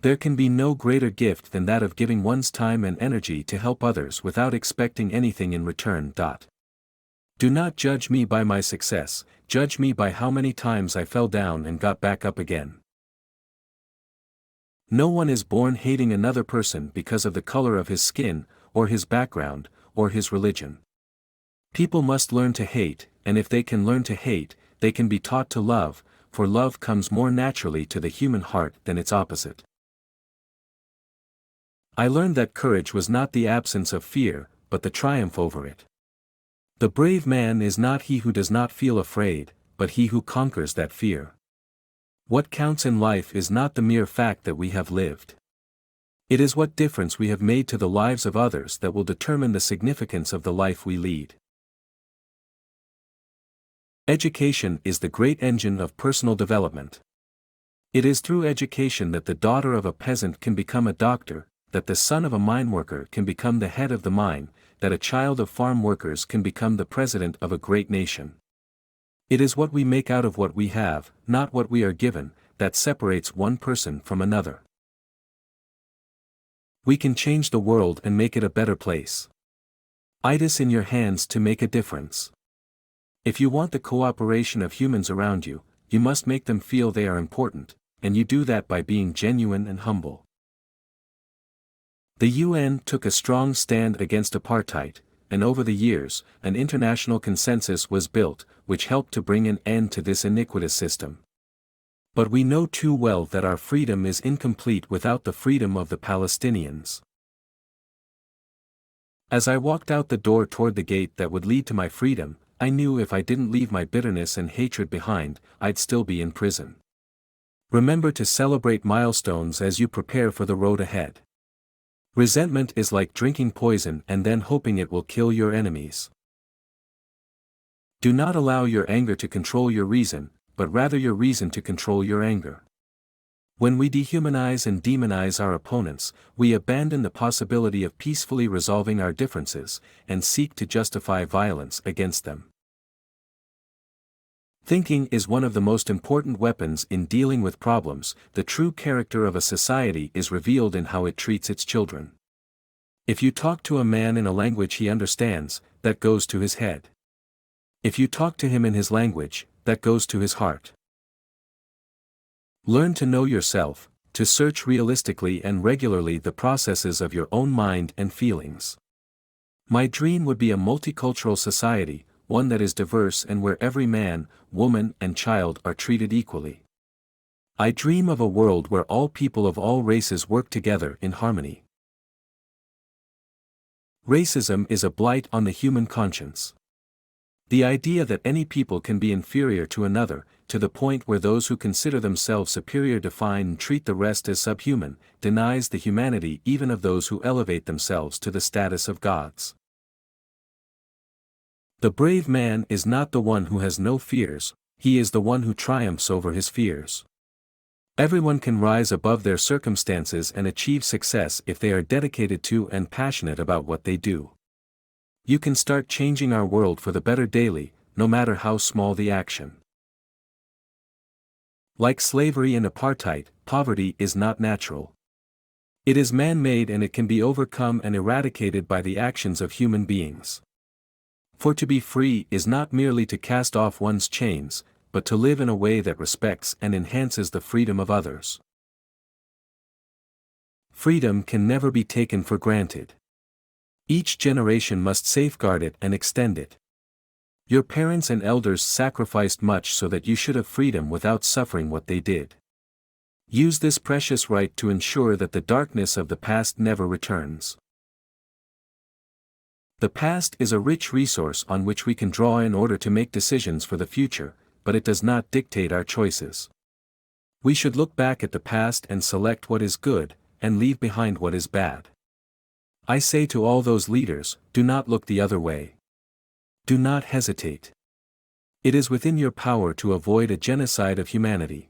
There can be no greater gift than that of giving one's time and energy to help others without expecting anything in return. Do not judge me by my success, judge me by how many times I fell down and got back up again. No one is born hating another person because of the color of his skin, or his background, or his religion. People must learn to hate, and if they can learn to hate, they can be taught to love, for love comes more naturally to the human heart than its opposite. I learned that courage was not the absence of fear, but the triumph over it. The brave man is not he who does not feel afraid, but he who conquers that fear. What counts in life is not the mere fact that we have lived. It is what difference we have made to the lives of others that will determine the significance of the life we lead. Education is the great engine of personal development. It is through education that the daughter of a peasant can become a doctor, that the son of a mine worker can become the head of the mine, that a child of farm workers can become the president of a great nation. It is what we make out of what we have, not what we are given, that separates one person from another. We can change the world and make it a better place. It is in your hands to make a difference. If you want the cooperation of humans around you, you must make them feel they are important, and you do that by being genuine and humble. The UN took a strong stand against apartheid, and over the years, an international consensus was built, which helped to bring an end to this iniquitous system. But we know too well that our freedom is incomplete without the freedom of the Palestinians. As I walked out the door toward the gate that would lead to my freedom, I knew if I didn't leave my bitterness and hatred behind, I'd still be in prison. Remember to celebrate milestones as you prepare for the road ahead. Resentment is like drinking poison and then hoping it will kill your enemies. Do not allow your anger to control your reason, but rather your reason to control your anger. When we dehumanize and demonize our opponents, we abandon the possibility of peacefully resolving our differences, and seek to justify violence against them. Thinking is one of the most important weapons in dealing with problems. The true character of a society is revealed in how it treats its children. If you talk to a man in a language he understands, that goes to his head. If you talk to him in his language, that goes to his heart. Learn to know yourself, to search realistically and regularly the processes of your own mind and feelings. My dream would be a multicultural society, one that is diverse and where every man, woman and child are treated equally. I dream of a world where all people of all races work together in harmony. Racism is a blight on the human conscience. The idea that any people can be inferior to another, to the point where those who consider themselves superior define and treat the rest as subhuman, denies the humanity even of those who elevate themselves to the status of gods. The brave man is not the one who has no fears, he is the one who triumphs over his fears. Everyone can rise above their circumstances and achieve success if they are dedicated to and passionate about what they do. You can start changing our world for the better daily, no matter how small the action. Like slavery and apartheid, poverty is not natural. It is man-made and it can be overcome and eradicated by the actions of human beings. For to be free is not merely to cast off one's chains, but to live in a way that respects and enhances the freedom of others. Freedom can never be taken for granted. Each generation must safeguard it and extend it. Your parents and elders sacrificed much so that you should have freedom without suffering what they did. Use this precious right to ensure that the darkness of the past never returns. The past is a rich resource on which we can draw in order to make decisions for the future, but it does not dictate our choices. We should look back at the past and select what is good, and leave behind what is bad. I say to all those leaders, do not look the other way. Do not hesitate. It is within your power to avoid a genocide of humanity.